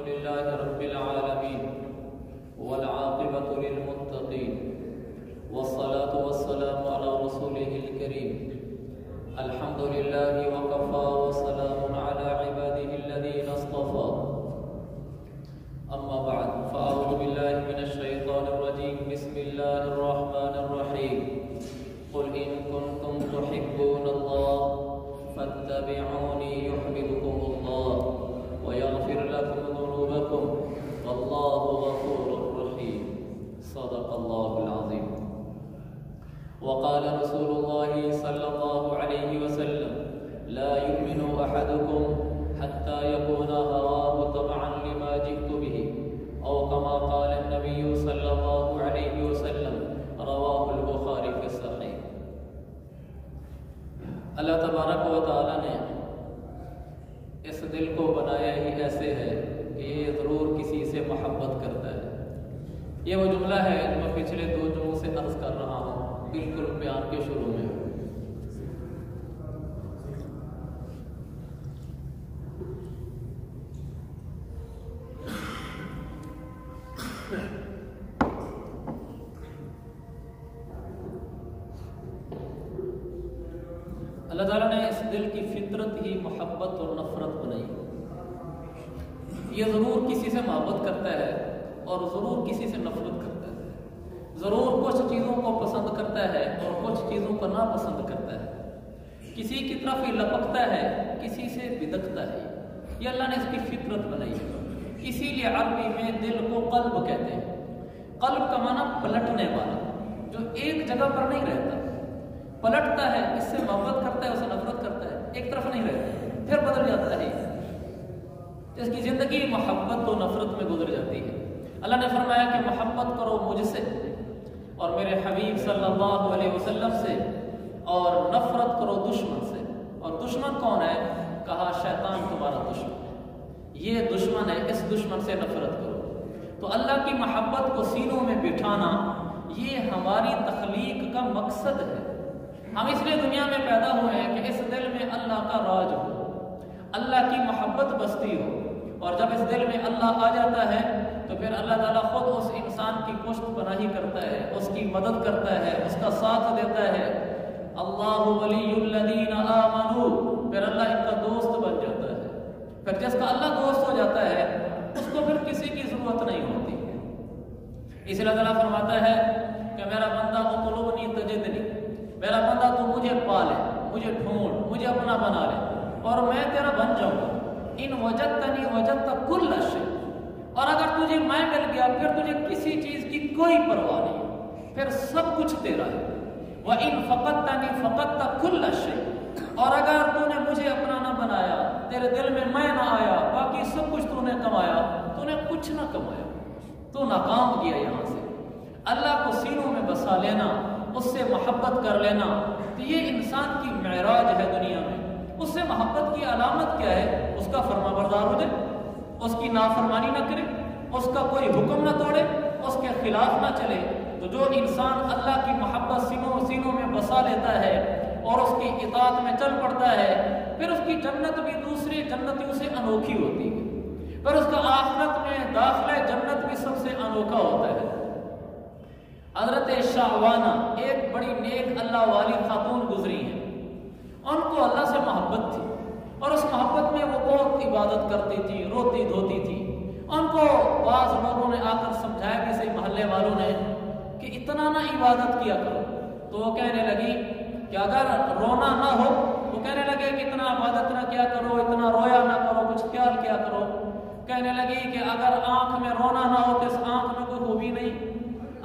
لله رب العالمين والعاقبة للمتقين والصلاة والسلام على رسوله الكريم الحمد لله وكفى وسلام على عباده الذين اصطفى أما بعد فأعوذ بالله من الشيطان الرجيم بسم الله الرحمن الرحيم قل إن كنتم تحبون الله فاتبعوني يحببكم الله ويغفر لكم ذنوبكم والله غفور رحيم صدق الله العظيم وقال رسول الله صلى الله عليه وسلم لا يؤمن أحدكم حتى يكون هواه تبعا لما جئت به أو كما قال النبي صلى الله عليه وسلم رواه البخاري في الصحيح. اللہ تبارک و تعالی نے اس دل کو بنایا ہی ایسے ہے کہ یہ ضرور کسی سے محبت کرتا ہے. یہ وہ جملہ ہے جو میں پچھلے 2 جمعوں سے عرض کر رہا ہوں بالکل بیان کے شروع میں. اللہ تعالیٰ نے اس دل کی فطرت ہی محبت اور نفرت بنائی. یہ ضرور کسی سے محبت کرتا ہے اور ضرور کسی سے نفرت کرتا ہے. ضرور کچھ چیزوں کو پسند کرتا ہے اور کچھ چیزوں کو ناپسند کرتا ہے. کسی کی طرف ہی لپکتا ہے, کسی سے بدکتا ہے. یہ اللہ نے اس کی فطرت بنائی ہے. اسی لیے عربی میں دل کو قلب کہتے ہیں. قلب کا معنی پلٹنے والا, جو ایک جگہ پر نہیں رہتا, پلٹتا ہے, اس سے محبت کرتا ہے, اسے نفرت کرتا ہے, ایک طرف نہیں رہتا, پھر بدل جاتا ہے. اس کی زندگی محبت و نفرت میں گزر جاتی ہے. اللہ نے فرمایا کہ محبت کرو مجھ سے اور میرے حبیب صلی اللہ علیہ وسلم سے, اور نفرت کرو دشمن سے. اور دشمن کون ہے؟ کہا شیطان تمہارا دشمن ہے. یہ دشمن ہے, اس دشمن سے نفرت کرو. تو اللہ کی محبت کو سینوں میں بٹھانا یہ ہماری تخلیق کا مقصد ہے. ہم اس لیے دنیا میں پیدا ہوئے ہیں کہ اس دل میں اللہ کا راج ہو, اللہ کی محبت بستی ہو. اور جب اس دل میں اللہ آ جاتا ہے تو پھر اللہ تعالیٰ خود اس انسان کی پشت پناہی کرتا ہے, اس کی مدد کرتا ہے, اس کا ساتھ دیتا ہے. اللہ ولی الذین آمنوا, پھر اللہ ان کا دوست بن جاتا ہے. پھر جس کا اللہ دوست ہو جاتا ہے اس کو پھر کسی کی ضرورت نہیں ہوتی. اس لیے اللہ تعالیٰ فرماتا ہے کہ میرا بندہ اطلبنی تجدنی, میرا بندہ تو مجھے پالے, مجھے ڈھونڈ, مجھے اپنا بنا لے اور میں تیرا بن جاؤں گا. ان وجدتنی وجدت کل شیء, اور اگر تجھے میں مل گیا پھر تجھے کسی چیز کی کوئی پرواہ نہیں, پھر سب کچھ تیرا ہے. وَإِن فَقَدْتَنِي فَقَدْتَ كُلَّ شَيْءٍ, اور اگر تو نے مجھے اپنا نہ بنایا, تیرے دل میں میں نہ آیا, باقی سب کچھ تو نے کمایا, تو نے کچھ نہ کمایا, تو ناکام کیا. یہاں سے اللہ کو سینوں میں بسا لینا, اس سے محبت کر لینا, تو یہ انسان کی معراج ہے دنیا میں. اس سے محبت کی علامت کیا ہے؟ اس کا فرما بردار ہو جائے, اس کی نافرمانی نہ کرے, اس کا کوئی حکم نہ توڑے, اس کے خلاف نہ چلے. تو جو انسان اللہ کی محبت سینوں میں بسا لیتا ہے اور اس کی اطاعت میں چل پڑتا ہے, پھر اس کی جنت بھی دوسری جنتیوں سے انوکھی ہوتی ہے, پھر اس کا آخرت میں داخلہ جنت بھی سب سے انوکھا ہوتا ہے. حضرت شاہوانہ ایک بڑی نیک اللہ والی خاتون گزری ہیں. ان کو اللہ سے محبت تھی اور اس محبت میں وہ بہت عبادت کرتی تھی, روتی دھوتی تھی. ان کو بعض لوگوں نے آ کر سمجھایا بھی, صحیح محلے والوں نے, کہ اتنا نہ عبادت کیا کرو. تو وہ کہنے لگی کہ اگر رونا نہ ہو, وہ کہنے لگے کہ اتنا عبادت نہ کیا کرو, اتنا رویا نہ کرو, کچھ خیال کیا کرو. کہنے لگی کہ اگر آنکھ میں رونا نہ ہو تو اس آنکھ میں کوئی خوبی نہیں.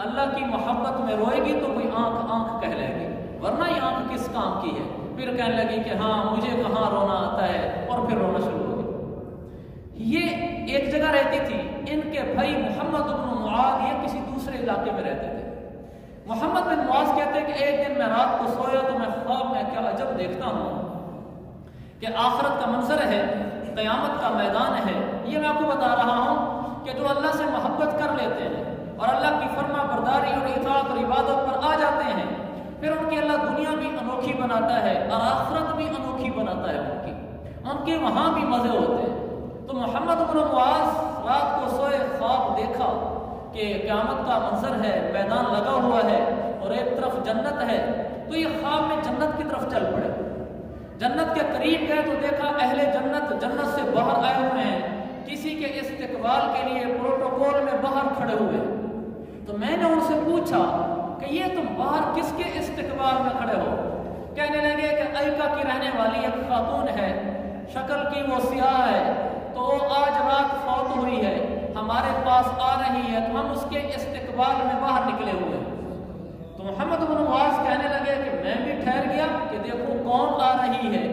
اللہ کی محبت میں روئے گی تو کوئی آنکھ کہہ لے گی, ورنہ یہ آنکھ کس کام کی ہے. پھر کہنے لگی کہ ہاں مجھے کہاں رونا آتا ہے, اور پھر رونا شروع ہو گئی. یہ ایک جگہ رہتی تھی. ان کے بھائی محمد بن معاذ یہ کسی دوسرے علاقے میں رہتے تھے. محمد بن معاذ کہتے ہیں کہ ایک دن میں رات کو سویا تو میں خواب میں کیا عجب دیکھتا ہوں کہ آخرت کا منظر ہے, قیامت کا میدان ہے. یہ میں آپ کو بتا رہا ہوں کہ جو اللہ سے محبت کر لیتے ہیں اور اللہ کی فرما برداری اور اطاعت اور عبادت پر آ جاتے ہیں, پھر ان کی اللہ دنیا بھی انوکھی بناتا ہے اور آخرت بھی انوکھی بناتا ہے. ان کے وہاں بھی مزے ہوتے ہیں. تو محمد بن معاذ رات کو سوئے خواب دیکھا کہ قیامت کا منظر ہے، میدان لگا ہوا ہے اور ایک طرف جنت ہے، تو یہ خواب میں جنت کی طرف چل پڑے۔ جنت کے قریب گئے تو دیکھا اہل جنت جنت سے باہر آئے ہوئے ہیں، کسی کے استقبال کے لیے پروٹوکول میں باہر کھڑے ہوئے۔ تو میں نے ان سے پوچھا کہ یہ تم باہر کس کے استقبال میں کھڑے ہو؟ کہنے لگے کہ ایکا کی رہنے والی ایک خاتون ہے، شکل کی وہ سیاہ ہے، تو وہ آج رات فوت ہوئی ہے، ہمارے پاس آ رہی ہے، تو ہم اس کے استقبال میں باہر نکلے ہوئے۔ تو محمد بن معاذ کہنے لگے کہ میں بھی ٹھہر گیا کہ دیکھو کون آ رہی ہے۔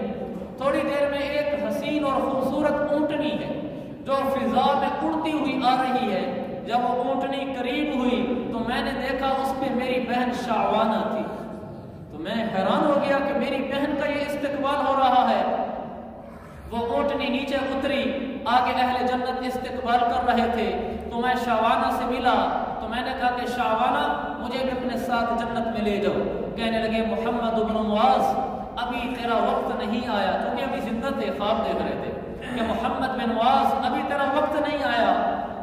تھوڑی دیر میں ایک حسین اور خوبصورت اونٹنی ہے جو فضا میں اڑتی ہوئی آ رہی ہے۔ جب وہ اونٹنی قریب ہوئی تو میں نے دیکھا اس پہ میری بہن شعوانہ تھی۔ تو میں حیران ہو گیا کہ میری بہن کا یہ استقبال ہو رہا ہے۔ وہ اونٹنی نیچے اتری، آگے اہل جنت استقبال کر رہے تھے، تو میں شعوانہ سے ملا، تو میں نے کہا کہ شعوانہ مجھے بھی اپنے ساتھ جنت میں لے جاؤ۔ کہنے لگے محمد بن معاذ ابھی تیرا وقت نہیں آیا، کیونکہ ابھی زندہ تھے، خواب دیکھ رہے تھے کہ محمد بن معاذ ابھی تیرا وقت نہیں آیا،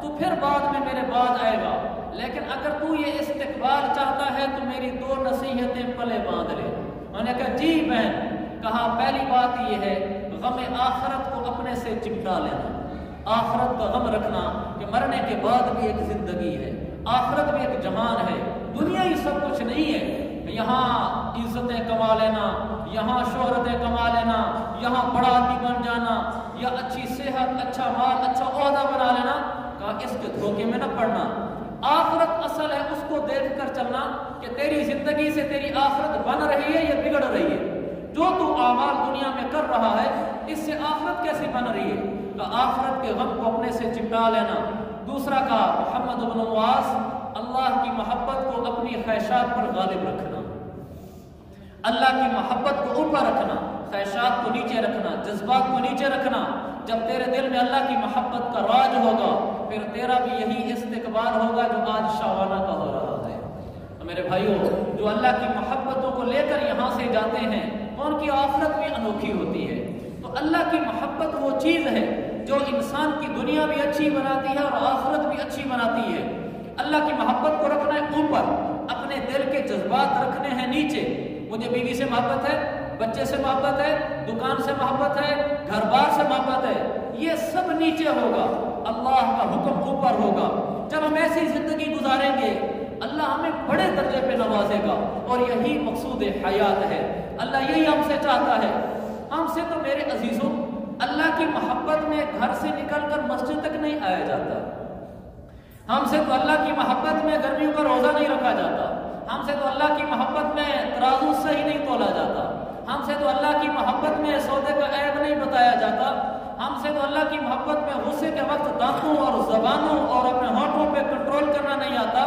تو پھر بعد میں میرے بعد آئے گا، لیکن اگر تو یہ استقبال چاہتا ہے تو میری 2 نصیحتیں پلے باندھ لے۔ میں نے کہا جی بہن۔ کہا پہلی بات یہ ہے غم آخرت کو اپنے سے چمٹا لینا، آخرت کا غم رکھنا کہ مرنے کے بعد بھی ایک زندگی ہے، آخرت بھی ایک جہان ہے، دنیا ہی سب کچھ نہیں ہے۔ یہاں عزتیں کما لینا، یہاں شہرتیں کما لینا، یہاں بڑا آدمی بن جانا، یا اچھی صحت، اچھا مال، اچھا عہدہ بنا لینا، کہا اس کے دھوکے میں نہ پڑنا۔ آخرت اصل ہے، اس کو دیکھ کر چلنا کہ تیری زندگی سے تیری آخرت بن رہی ہے یا بگڑ رہی ہے۔ جو تو اعمال دنیا میں کر رہا ہے اس سے آخرت کیسی بن رہی ہے؟ کہ آخرت کے غم کو اپنے سے چمٹا لینا۔ دوسرا کہا محمد بن معاذ اللہ کی محبت کو اپنی خواہشات پر غالب رکھنا، اللہ کی محبت کو اوپر رکھنا، خواہشات کو نیچے رکھنا، جذبات کو نیچے رکھنا۔ جب تیرے دل میں اللہ کی محبت کا راج ہوگا پھر تیرا بھی یہی استقبال ہوگا جو آج شعوانہ کا ہو رہا ہے۔ میرے بھائیوں، جو اللہ کی محبتوں کو لے کر یہاں سے جاتے ہیں ان کی آخرت بھی انوکھی ہوتی ہے۔ تو اللہ کی محبت وہ چیز ہے جو انسان کی دنیا بھی اچھی بناتی ہے اور آخرت بھی اچھی بناتی ہے۔ اللہ کی محبت کو رکھنا ہے اوپر، اپنے دل کے جذبات رکھنے ہیں نیچے۔ مجھے بیوی سے محبت ہے، بچے سے محبت ہے، دکان سے محبت ہے، گھر بار سے محبت ہے، یہ سب نیچے ہوگا، اللہ کا حکم اوپر ہوگا۔ جب ہم ایسی زندگی گزاریں گے اللہ ہمیں بڑے درجے پہ نوازے گا، اور یہی مقصود حیات ہے۔ اللہ یہی ہم سے چاہتا ہے۔ ہم سے تو میرے عزیزوں اللہ کی محبت میں گھر سے نکل کر مسجد تک نہیں آیا جاتا، ہم سے تو اللہ کی محبت میں گرمیوں کا روزہ نہیں رکھا جاتا، ہم سے تو اللہ کی محبت میں ترازو صحیح نہیں تولا جاتا، ہم سے تو اللہ کی محبت میں سودے کا عیب نہیں بتایا جاتا، ہم سے تو اللہ کی محبت میں غصے کے وقت دانتوں اور زبانوں اور اپنے ہونٹوں پہ کنٹرول کرنا نہیں آتا۔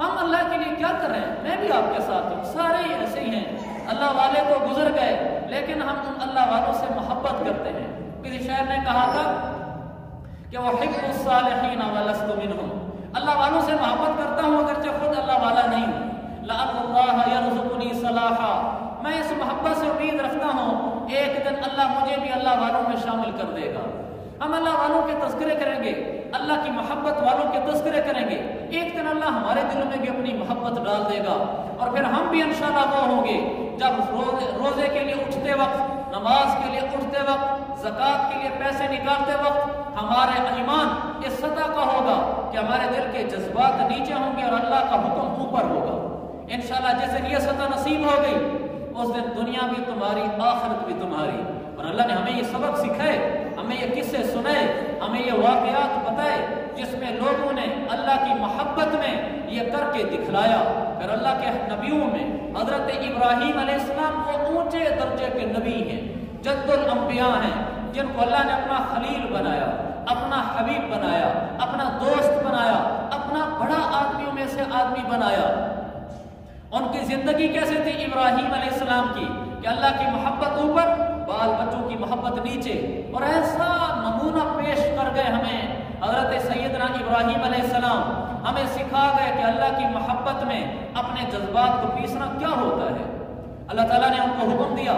ہم اللہ کے لیے کیا کر رہے ہیں؟ میں بھی آپ کے ساتھ ہوں، سارے ہی ایسے ہی ہیں۔ اللہ والے تو گزر گئے لیکن ہم ان اللہ والوں سے محبت کرتے ہیں۔ کسی شاعر نے کہا تھا کہ وَحِبُّ الصَّالِحِينَ وَلَسْتُ مِنْهُمْ، اللہ والوں سے محبت کرتا ہوں اگرچہ خود اللہ والا نہیں ہوں۔ لَعَلَّ اللَّهَ يَرْزُقُنِي صَلَاحًا، میں اس محبت سے امید رکھتا ہوں ایک دن اللہ مجھے بھی اللہ والوں میں شامل کر دے گا۔ ہم اللہ والوں کے تذکرے کریں گے، اللہ کی محبت والوں کے تذکرے کریں گے، ایک دن اللہ ہمارے دلوں میں بھی اپنی محبت ڈال دے گا، اور پھر ہم بھی انشاءاللہ وہ ہوں گے جب روزے کے لیے اٹھتے وقت، نماز کے لیے اٹھتے وقت، زکوٰۃ کے لیے پیسے نکالتے وقت ہمارا ایمان اس سطح کا ہوگا کہ ہمارے دل کے جذبات نیچے ہوں گے اور اللہ کا حکم اوپر ہوگا۔ انشاءاللہ جس دن یہ سطح نصیب ہو گئی اس دن دنیا بھی تمہاری، آخرت بھی تمہاری۔ اور اللہ نے ہمیں یہ سبق سکھائے، ہمیں یہ قصے سنائے، ہمیں یہ واقعات بتائے جس میں لوگوں نے اللہ کی محبت میں یہ کر کے دکھلایا۔ پھر اللہ کے نبیوں میں حضرت ابراہیم علیہ السلام کو اونچے درجے کے نبی ہیں، جد الانبیاء ہیں، جن کو اللہ نے اپنا خلیل بنایا، اپنا حبیب بنایا، اپنا دوست بنایا، اپنا بڑا آدمیوں میں سے آدمی بنایا۔ ان کی زندگی کیسے تھی ابراہیم علیہ السلام کی کہ اللہ کی محبت اوپر، بال بچوں کی محبت نیچے، اور ایسا نمونہ پیش کر گئے ہمیں حضرت سیدنا ابراہیم علیہ السلام، ہمیں سکھا گئے کہ اللہ کی محبت میں اپنے جذبات کو پیسنا کیا ہوتا ہے۔ اللہ تعالیٰ نے ان کو حکم دیا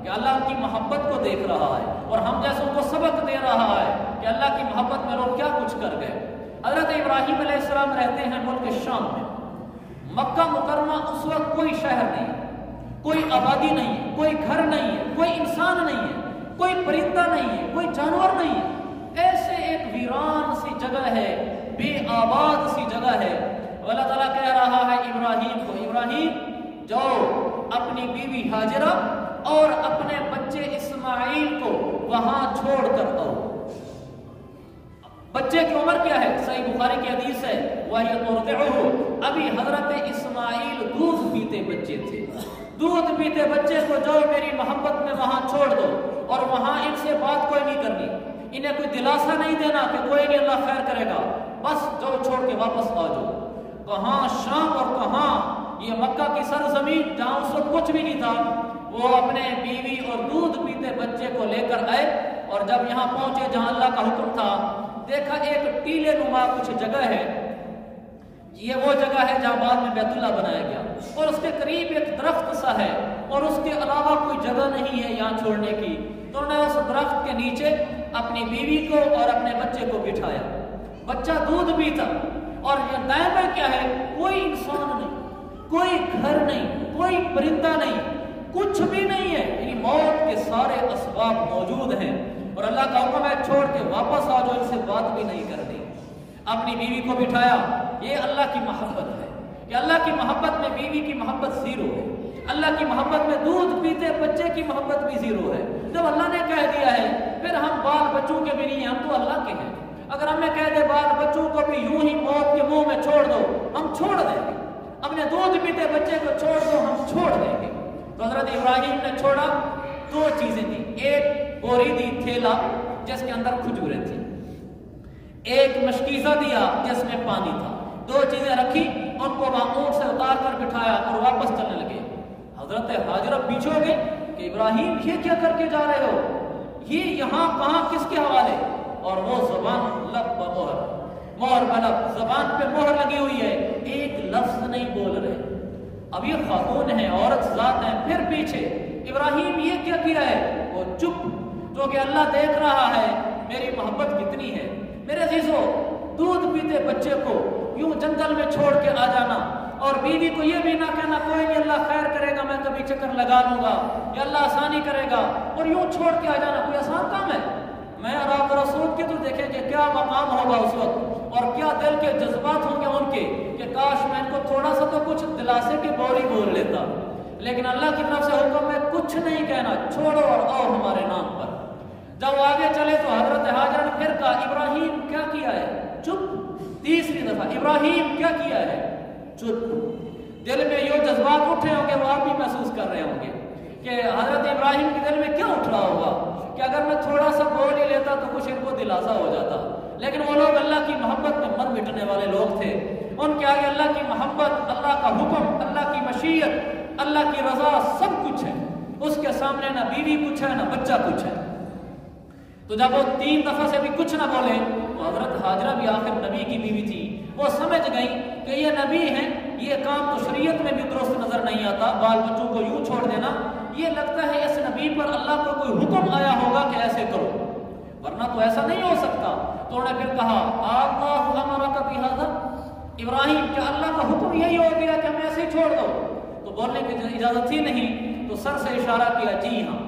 کہ اللہ کی محبت کو دیکھ رہا ہے، اور ہم جیسوں کو سبق دے رہا ہے کہ اللہ کی محبت میں لوگ کیا کچھ کر گئے۔ ابراہیم علیہ السلام رہتے ہیں ملک شام میں. مکہ مکرمہ اس وقت کوئی شہر نہیں، کوئی آبادی نہیں ہے، کوئی گھر نہیں ہے، کوئی انسان نہیں ہے، کوئی پرندہ نہیں ہے، کوئی جانور نہیں ہے. ایسے ایک ویران سی جگہ ہے، بے آباد سی جگہ ہے. اللہ تعالیٰ کہہ رہا ہے ابراہیم کو، ابراہیم جاؤ اپنی بیوی ہاجرہ اور اپنے بچے اسماعیل کو وہاں چھوڑ کر آؤ. بچے کی عمر کیا ہے؟ صحیح بخاری کی حدیث ہے وَهِيَ تُرْضِعُهُ. ابھی حضرت اسماعیل دودھ پیتے بچے تھے. دودھ پیتے بچے کو جاؤ میری محبت میں وہاں چھوڑ دو، اور وہاں ان سے بات کوئی نہیں کرنی، انہیں کوئی دلاسا نہیں دینا کہ کوئی نہیں اللہ خیر کرے گا، بس جاؤ چھوڑ کے واپس آ جاؤ. کہاں شام اور کہاں یہ مکہ کی سرزمین جہاں اس وقت کچھ بھی نہیں تھا. وہ اپنے بیوی اور دودھ پیتے بچے کو لے کر آئے، اور جب یہاں پہنچے جہاں اللہ کا حکم تھا، دیکھا ایک ٹیلے نما کچھ جگہ ہے. یہ وہ جگہ ہے جہاں بعد میں بیت اللہ بنایا گیا، اور اس کے قریب ایک درخت سا ہے، اور اس کے علاوہ کوئی جگہ نہیں ہے یہاں چھوڑنے کی. تو انہوں نے اس درخت کے نیچے اپنی بیوی کو اور اپنے بچے کو بٹھایا. بچہ دودھ پیتا، اور یہ دائیں بائیں کیا ہے؟ کوئی انسان نہیں، کوئی گھر نہیں، کوئی پرندہ نہیں، کچھ بھی نہیں ہے. یعنی موت کے سارے اسباب موجود ہیں، اور اللہ کا حکم ہے چھوڑ کے واپس آ جاؤ، ان سے بات بھی نہیں کرنی. اپنی بیوی کو بٹھایا. یہ اللہ کی محبت ہے کہ اللہ کی محبت میں بیوی کی محبت زیرو ہے، اللہ کی محبت میں دودھ پیتے بچے کی محبت بھی زیرو ہے. جب اللہ نے کہہ دیا ہے پھر ہم بال بچوں کے بھی نہیں ہیں، ہم تو اللہ کے ہیں. اگر ہمیں کہہ دے بال بچوں کو بھی یوں ہی موت کے منہ میں چھوڑ دو، ہم چھوڑ دیں گے. اپنے دودھ پیتے بچے کو چھوڑ دو، ہم چھوڑ دیں گے. تو حضرت ابراہیم نے چھوڑا. دو چیزیں تھیں، ایک بوری دی تھیلا جس کے اندر کھجوریں تھیں، ایک مشکیزہ دیا جس میں پانی تھا. دو چیزیں رکھی، ان کو وہاں اونٹ سے اتار کر بٹھایا اور واپس چلنے لگے. حضرت ہاجرہ پیچھے ہو گئے کہ ابراہیم یہ کیا کر کے جا رہے ہو، یہ یہاں کہاں کس کے حوالے؟ اور وہ زبان لب بمہر، مہر بلب، زبان پہ مہر لگی ہوئی ہے، ایک لفظ نہیں بول رہے. اب یہ خاتون ہیں، عورت ذات ہیں. پھر پیچھے ابراہیم یہ کیا کیا ہے؟ وہ چپ، جو کہ اللہ دیکھ رہا ہے میری محبت کتنی ہے. میرے عزیزو، دودھ پیتے بچے کو یوں جنگل میں چھوڑ کے آ جانا، اور بیوی کو یہ بھی نہ کہنا کوئی نہیں اللہ خیر کرے گا، میں کبھی چکر لگا لوں گا یا اللہ آسانی کرے گا، اور یوں چھوڑ کے آ جانا کوئی آسان کام ہے؟ میں اور آپ رسول کے تو دیکھیں کہ کیا مقام ہوگا اس وقت، اور کیا دل کے جذبات ہوں گے ان کے کہ کاش میں ان کو تھوڑا سا تو کچھ دلاسے کی بوری بول لیتا. لیکن اللہ کی طرف سے حکم ہے کچھ نہیں کہنا، چھوڑو اور آؤ ہمارے نام پر. جب وہ آگے چلے تو حضرت ہاجر نے پھر کہا ابراہیم کیا کیا ہے؟ چپ. تیسری دفعہ ابراہیم کیا کیا ہے؟ چپ. دل میں یہ جذبات اٹھے ہوں گے، وہ آپ بھی محسوس کر رہے ہوں گے کہ حضرت ابراہیم کے دل میں کیا اٹھ رہا ہوگا کہ اگر میں تھوڑا سا بول ہی لیتا تو کچھ ان کو دلاسا ہو جاتا. لیکن وہ لوگ اللہ کی محبت میں مر مٹنے والے لوگ تھے. ان کے آگے اللہ کی محبت، اللہ کا حکم، اللہ کی مشیت، اللہ کی رضا سب کچھ ہے. اس کے سامنے نہ بیوی کچھ ہے نہ بچہ کچھ ہے. تو جب وہ 3 دفعہ سے بھی کچھ نہ بولے تو حضرت ہاجرہ بھی آخر نبی کی بیوی تھی، وہ سمجھ گئی کہ یہ نبی ہیں، یہ کام تو شریعت میں بھی درست نظر نہیں آتا، بال بچوں کو یوں چھوڑ دینا. یہ لگتا ہے اس نبی پر اللہ کو کوئی حکم آیا ہوگا کہ ایسے کرو، ورنہ تو ایسا نہیں ہو سکتا. تو انہوں نے پھر کہا اللہ امرک بہذا، ابراہیم کیا اللہ کا حکم یہی ہو گیا کہ ہمیں ایسے ہی چھوڑ دو؟ تو بولنے کی اجازت ہی نہیں، تو سر سے اشارہ کیا جی ہاں.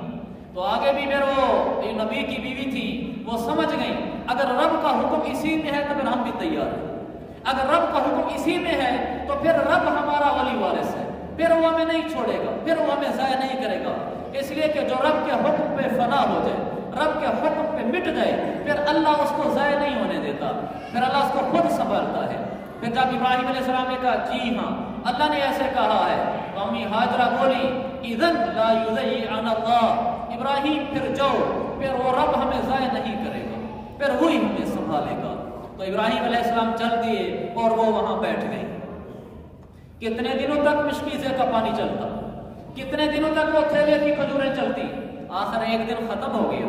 تو آگے بھی پھر وہ نبی کی بیوی تھی، وہ سمجھ گئی اگر رب کا حکم اسی میں ہے تو پھر ہم بھی تیار ہیں. اگر رب کا حکم اسی میں ہے تو پھر رب ہمارا ولی وارث ہے، پھر وہ ہمیں نہیں چھوڑے گا، پھر وہ ہمیں ضائع نہیں کرے گا. اس لیے کہ جو رب کے حکم پہ فنا ہو جائے، رب کے حکم پہ مٹ جائے، پھر اللہ اس کو ضائع نہیں ہونے دیتا، پھر اللہ اس کو خود سنبھالتا ہے. پھر جب ابراہیم علیہ السلام نے کہا جی ہاں اللہ نے ایسے کہا ہے، تو امی ہاجرہ بولی اذن لا یضیعن اللہ، ابراہیم پھر جاؤ، پھر وہ رب ہمیں ضائع نہیں کرے گا، پھر وہی ہمیں سنبھالے گا. تو ابراہیم علیہ السلام چل دیے اور وہ وہاں بیٹھ گئے. کتنے دنوں تک مشکیزے کا پانی چلتا، کتنے دنوں تک وہ تھیلے کی کھجوریں چلتی. آخر ایک دن ختم ہو گیا.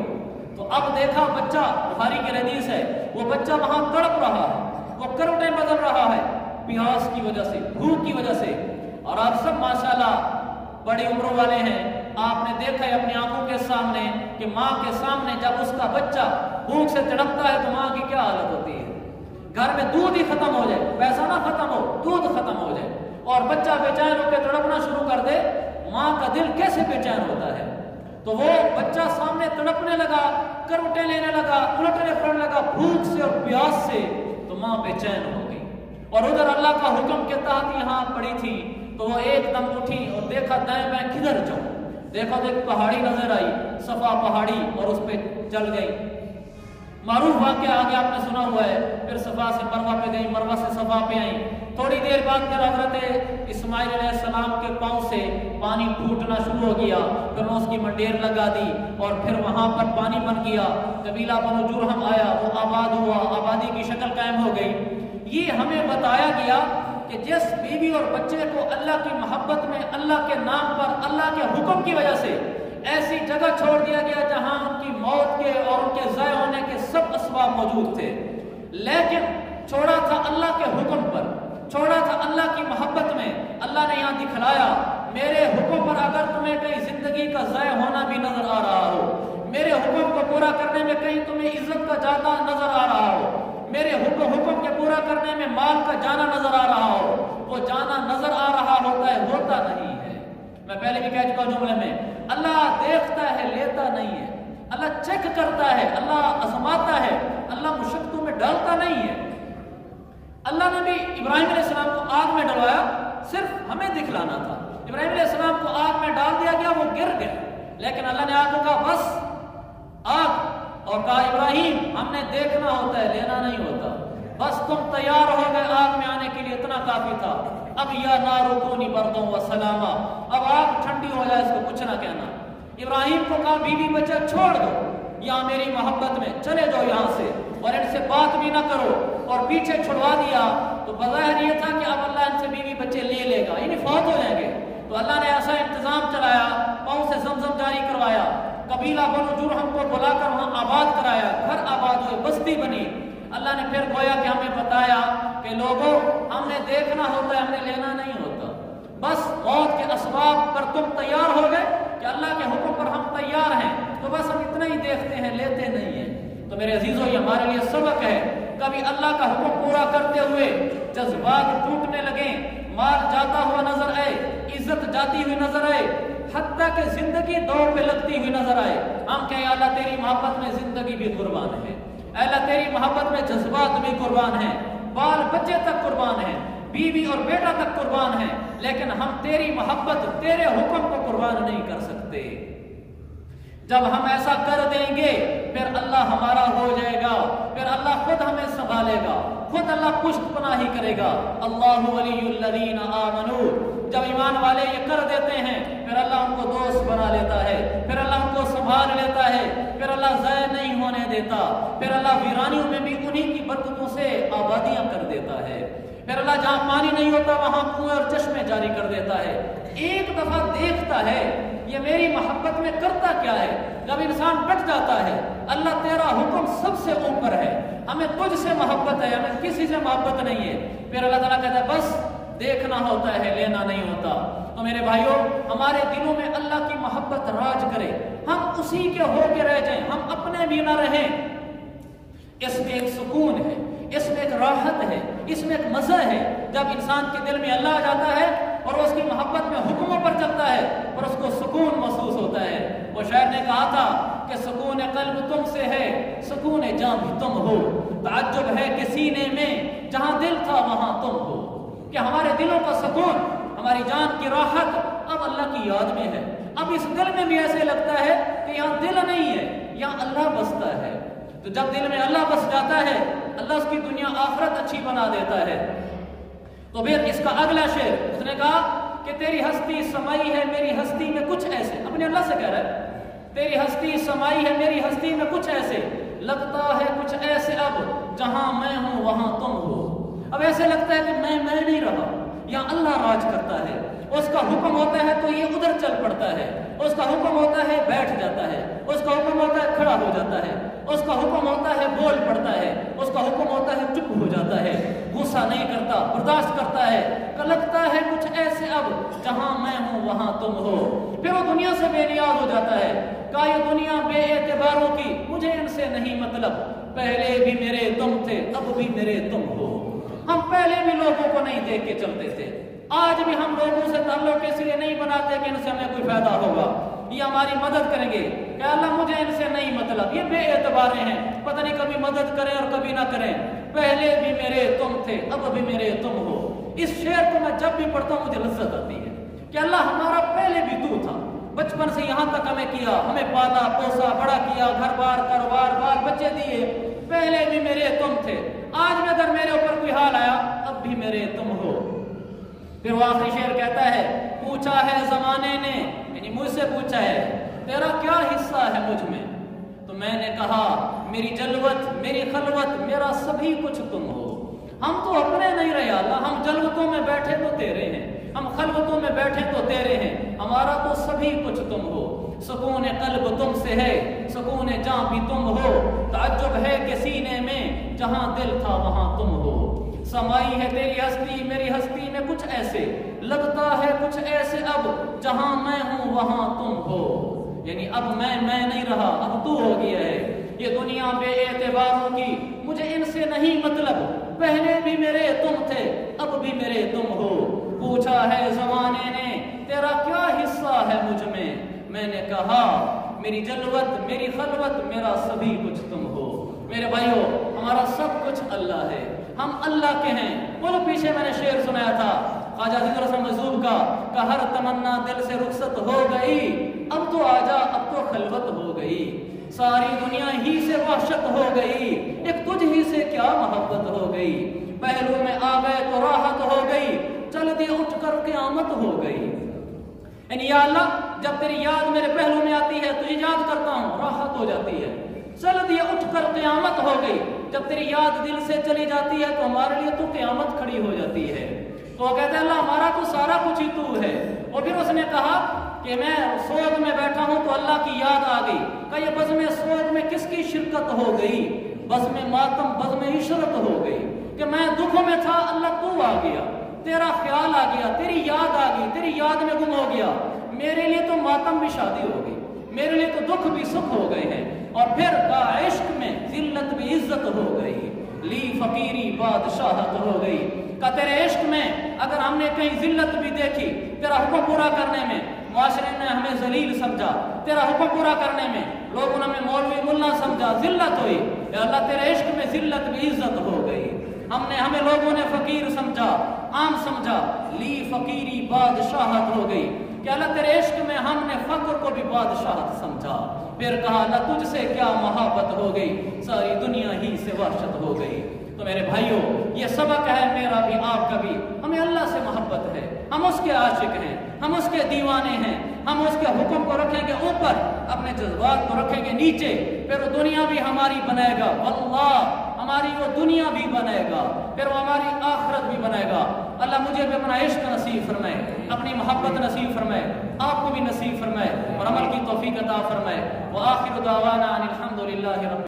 تو اب دیکھا بچہ، بخاری کی حدیث ہے، وہ بچہ وہاں تڑپ رہا ہے، وہ کروٹیں بدل رہا ہے پیاس کی وجہ سے، بھوک کی وجہ سے. اور آپ سب ماشاءاللہ بڑی عمروں والے ہیں، آپ نے دیکھا ہے اپنی آنکھوں کے سامنے کہ ماں کے سامنے جب اس کا بچہ بھوک سے تڑپتا ہے تو ماں کی کیا حالت ہوتی ہے. گھر میں دودھ ہی ختم ہو جائے، پیسہ نہ ختم ہو، دودھ ختم ہو جائے اور بچہ بے چین ہو کے تڑپنا شروع کر دے، ماں کا دل کیسے بے چین ہوتا ہے؟ تو وہ بچہ سامنے تڑپنے لگا، کروٹیں لینے لگا، الٹنے پھرنے لگا بھوک سے اور پیاس سے، تو ماں بے چین ہو گئی۔ اور ادھر اللہ کا حکم کے تحت یہاں پڑی تھی تو وہ ایک دم اٹھی اور دیکھا دائیں بائیں کدھر جاؤں، دیکھا تو ایک پہاڑی نظر آئی، صفا پہاڑی، اور اس پہ چل گئی۔ معروف واقعہ آگے آپ نے سنا ہوا ہے، پھر صفا سے مروہ پہ گئی، مروہ سے صفا پہ آئیں۔ تھوڑی دیر بعد پھر حضرت اسماعیل علیہ السلام کے پاؤں سے پانی پھوٹنا شروع ہو گیا، پھر اس کی منڈیر لگا دی اور پھر وہاں پر پانی بن گیا، قبیلہ بنو جرہم آیا، وہ آباد ہوا، آبادی کی شکل قائم ہو گئی۔ یہ ہمیں بتایا گیا کہ جس بیوی اور بچے کو اللہ کی محبت میں، اللہ کے نام پر، اللہ کے حکم کی وجہ سے ایسی جگہ چھوڑ دیا گیا جہاں ان کی موت کے اور ان کے ضائع ہونے کے سب اسباب موجود تھے، لیکن چھوڑا تھا اللہ کے حکم پر، چھوڑا تھا اللہ کی محبت میں۔ اللہ نے یہاں دکھلایا میرے حکم پر اگر تمہیں کہیں زندگی کا ضائع ہونا بھی نظر آ رہا ہو، میرے حکم کو پورا کرنے میں کہیں تمہیں عزت کا جانا نظر آ رہا ہو، میرے حکم کے پورا کرنے میں مال کا جانا نظر آ رہا ہو، وہ جانا نظر آ رہا ہوتا ہے، ہوتا نہیں ہے۔ میں پہلے بھی کہہ چکا ہوں جملے میں، اللہ دیکھتا ہے، لیتا نہیں ہے، اللہ چیک کرتا ہے، اللہ آزماتا ہے، اللہ مشقتوں میں ڈالتا نہیں ہے۔ اللہ نے بھی ابراہیم علیہ السلام کو آگ میں ڈلوایا، صرف ہمیں دکھلانا تھا۔ ابراہیم علیہ السلام کو آگ میں ڈال دیا گیا، وہ گر گئے، لیکن اللہ نے آگ کو کہا بس آگ، اور کہا ابراہیم ہم نے دیکھنا ہوتا ہے، لینا نہیں ہوتا، بس تم تیار ہو گئے آگ میں آنے کے لیے، اتنا کافی تھا۔ اب یا نار کونی بردوں و سلاما، اب آگ ٹھنڈی ہو جائے، اس کو کچھ نہ کہنا۔ ابراہیم کو کہا بیوی بچہ چھوڑ دو، یا میری محبت میں چلے جاؤ یہاں سے، اور ان سے بات بھی نہ کرو، اور پیچھے چھڑوا دیا تو بظاہر یہ تھا کہ اب اللہ ان سے بیوی بچے لے گا، یعنی فوت ہو جائیں گے۔ تو اللہ نے ایسا انتظام چلایا، پاؤں سے زمزم جاری کروایا، قبیلہ بنو جرہم کو بلا کر وہاں آباد کرایا، گھر آباد ہوئے، بستی بنی۔ اللہ نے پھر گویا کہ ہمیں بتایا کہ لوگوں ہم نے دیکھنا ہوتا ہے، ہم نے لینا نہیں ہوتا، بس موت کے اسباب پر تم تیار ہو گئے کہ اللہ کے حکم پر ہم تیار ہیں، تو بس ہم اتنا ہی دیکھتے ہیں، لیتے نہیں ہیں۔ تو میرے عزیزوں یہ ہمارے لیے سبق ہے، کبھی اللہ کا حکم پورا کرتے ہوئے جذبات ٹوٹنے لگیں، مال جاتا ہوا نظر آئے، عزت جاتی ہوئی نظر آئے، حتیٰ کہ زندگی دوڑ پہ لگتی ہوئی نظر آئے، ہم کہیں اللہ تیری محبت میں زندگی بھی قربان ہے، اللہ تیری محبت میں جذبات بھی قربان ہیں، بال بچے تک قربان ہیں، بیوی اور بیٹا تک قربان ہیں، لیکن ہم تیری محبت، تیرے حکم کو قربان نہیں کر سکتے۔ جب ہم ایسا کر دیں گے پھر اللہ ہمارا ہو جائے گا، پھر اللہ خود ہمیں سنبھالے گا، خود اللہ پشت پناہی کرے گا۔ اللہ ولی الذین آمنوا، جب ایمان والے یہ کر دیتے ہیں پھر اللہ ان کو دوست بنا لیتا ہے، پھر اللہ ان کو سنبھال لیتا ہے، پھر اللہ ضائع نہیں ہونے دیتا، پھر اللہ ویرانیوں میں بھی انہی کی برکتوں سے آبادیاں کر دیتا ہے، پھر اللہ جہاں پانی نہیں ہوتا وہاں کنویں اور چشمے جاری کر دیتا ہے۔ ایک دفعہ دیکھتا ہے یہ میری محبت میں کرتا کیا ہے۔ جب انسان ڈٹ جاتا ہے اللہ تیرا حکم سب سے اوپر ہے، ہمیں تجھ سے محبت ہے، ہمیں کسی سے محبت نہیں ہے، پھر اللہ تعالیٰ کہتا ہے بس دیکھنا ہوتا ہے، لینا نہیں ہوتا۔ تو میرے بھائیوں ہمارے دلوں میں اللہ کی محبت راج کرے، ہم اسی کے ہو کے رہ جائیں، ہم اپنے بھی نہ رہیں۔ اس میں ایک سکون ہے، اس میں ایک راحت ہے، اس میں ایک مزہ ہے جب انسان کے دل میں اللہ آ جاتا ہے اور اس کی محبت میں حکموں پر چلتا ہے اور اس کو سکون محسوس ہوتا ہے۔ وہ شاعر نے کہا تھا کہ سکون قلب تم سے ہے، سکون جاں بھی تم ہو، تعجب ہے کہ سینے میں جہاں دل تھا وہاں تم ہو۔ کہ ہمارے دلوں کا سکون، ہماری جان کی راحت اب اللہ کی یاد میں ہے۔ اب اس دل میں بھی ایسے لگتا ہے کہ یہاں دل نہیں ہے، یہاں اللہ بستا ہے۔ تو جب دل میں اللہ بس جاتا ہے اللہ اس کی دنیا آخرت اچھی بنا دیتا ہے۔ تو پھر اس کا اگلا شعر اس نے کہا کہ تیری ہستی سمائی ہے میری ہستی میں کچھ ایسے، اپنے اللہ سے کہہ رہا ہے تیری ہستی سمائی ہے میری ہستی میں کچھ ایسے، لگتا ہے کچھ ایسے اب جہاں میں ہوں وہاں تم ہو۔ اب ایسے لگتا ہے کہ میں نہیں رہا، یہاں اللہ راج کرتا ہے، اس کا حکم ہوتا ہے تو یہ ادھر چل پڑتا ہے، اس کا حکم ہوتا ہے بیٹھ جاتا ہے، اس کا حکم ہوتا ہے کھڑا ہو جاتا ہے، اس کا حکم ہوتا ہے بول پڑتا ہے، اس کا حکم ہوتا ہے چپ ہو جاتا ہے، غصہ نہیں کرتا، برداشت کرتا ہے کہ لگتا ہے کچھ ایسے اب جہاں میں ہوں وہاں تم ہو۔ پھر وہ دنیا سے بے نیاز ہو جاتا ہے، کہا یہ دنیا بے اعتباروں کی مجھے ان سے نہیں مطلب، پہلے بھی میرے تم تھے اب بھی میرے تم ہو. ہم پہلے بھی لوگوں کو نہیں دیکھ کے چلتے تھے، آج بھی ہم لوگوں سے تعلق اس لیے نہیں بناتے کہ ان سے ہمیں کوئی فائدہ ہوگا، یہ ہماری مدد کریں گے کہ اللہ مجھے ان سے نہیں مطلب، یہ بے اعتبارے ہیں، پتہ نہیں کبھی مدد کریں اور کبھی نہ کریں. پہلے بھی میرے تم تھے اب بھی میرے تم ہو. اس شعر کو میں جب بھی پڑھتا ہوں مجھے لذت آتی ہے کہ اللہ ہمارا پہلے بھی تو تھا، بچپن سے یہاں تک ہمیں کیا، ہمیں پالا پوسا بڑا کیا، گھر بار کاروبار بال بچے دیے، پہلے بھی میرے تم تھے، آج بھی اگر میرے اوپر کوئی حال آیا اب بھی میرے تم ہو. پھر وہ آخری شعر کہتا ہے پوچھا ہے زمانے نے، یعنی مجھ سے پوچھا ہے تیرا کیا حصہ ہے مجھ میں، تو میں نے کہا میری جلوت میری خلوت میرا سبھی کچھ تم ہو. ہم تو اپنے نہیں رہے اللہ، ہم جلوتوں میں بیٹھے تو تیرے ہیں، ہم خلوتوں میں بیٹھے تو تیرے ہیں، ہمارا تو سبھی کچھ تم ہو. سکون قلب تم سے ہے سکون جاں بھی تم ہو، تعجب ہے کہ سینے میں جہاں دل تھا وہاں تم ہو. سمائی ہے تیری ہستی میری ہستی میں کچھ ایسے، لگتا ہے کچھ ایسے اب جہاں میں ہوں وہاں تم ہو. یعنی اب میں نہیں رہا، اب تو ہو گیا ہے. یہ دنیا بے اعتباروں کی مجھے ان سے نہیں مطلب، پہلے بھی میرے تم تھے اب بھی میرے تم ہو. پوچھا ہے زمانے نے تیرا کیا حصہ ہے مجھ میں نے کہا میری جلوت میری خلوت میرا سبھی کچھ تم ہو. میرے بھائیو ہمارا سب کچھ اللہ ہے، ہم اللہ کے ہیں. بولو پیچھے میں نے شعر سنایا تھا خواجہ عزیز الرحمن مذہوب کا کہ ہر تمنا دل سے رخصت ہو گئی، اب تو آجا اب تو خلوت ہو گئی. ساری دنیا ہی سے وحشت ہو گئی، ایک تجھ ہی سے کیا محبت ہو گئی. پہلو میں آ گئے تو راحت ہو گئی، چل دی اٹھ کر قیامت ہو گئی. یعنی یا اللہ جب تیری یاد میرے پہلو میں آتی ہے تجھے یاد کرتا ہوں راحت ہو جاتی ہے، چل دی اٹھ کر قیامت ہو گئی. جب تیری یاد دل سے چلی جاتی ہے تو ہمارے لیے تو قیامت کھڑی ہو جاتی ہے. تو وہ کہتے ہیں اللہ ہمارا تو سارا کچھ ہی تو ہے. اور پھر اس نے کہا کہ میں سوگ میں بیٹھا ہوں تو اللہ کی یاد آ گئی، کہ یہ بزم سوگ میں کس کی شرکت ہو گئی، بزم ماتم بزم عشرت ہو گئی. کہ میں دکھوں میں تھا اللہ تو آ گیا، تیرا خیال آ گیا، تیری یاد آ گئی، تیری یاد میں گم ہو گیا. میرے لیے تو ماتم بھی شادی ہو گئی، میرے لیے تو دکھ بھی سکھ ہو گئے ہیں. اور پھر کا عشق میں ذلت بھی عزت ہو گئی، لی فقیری بادشاہت ہو گئی. کہ تیرے عشق میں اگر ہم نے کہیں ذلت بھی دیکھی، تیرا حکم پورا کرنے میں معاشرے نے ہمیں ذلیل سمجھا، تیرا حکم پورا کرنے میں لوگوں نے ہمیں مولوی ملا سمجھا، ذلت ہوئی. یا اللہ تیرے عشق میں ذلت بھی عزت ہو گئی. ہمیں لوگوں نے فقیر سمجھا، عام سمجھا، لی فقیری بادشاہت ہو گئی. کہ اللہ تیرے عشق میں ہم نے فقر کو بھی بادشاہت سمجھا. پھر کہا اللہ تجھ سے کیا محبت ہو گئی، ساری دنیا ہی سے وحشت ہو گئی. تو میرے بھائیوں یہ سبق ہے میرا بھی آپ کا بھی، ہمیں اللہ سے محبت ہے، ہم اس کے عاشق ہیں، ہم اس کے دیوانے ہیں. ہم اس کے حکم کو رکھیں گے اوپر، اپنے جذبات کو رکھیں گے نیچے، پھر وہ دنیا بھی ہماری بنائے گا. واللہ ہماری وہ دنیا بھی بنائے گا، پھر وہ ہماری آخرت بھی بنائے گا. اللہ مجھے بھی اپنا عشق نصیب فرمائے، اپنی محبت نصیب فرمائے، آپ کو بھی نصیب فرمائے اور عمل کی توفیق عطا فرمائے. وآخر دعوانا ان الحمد للہ رب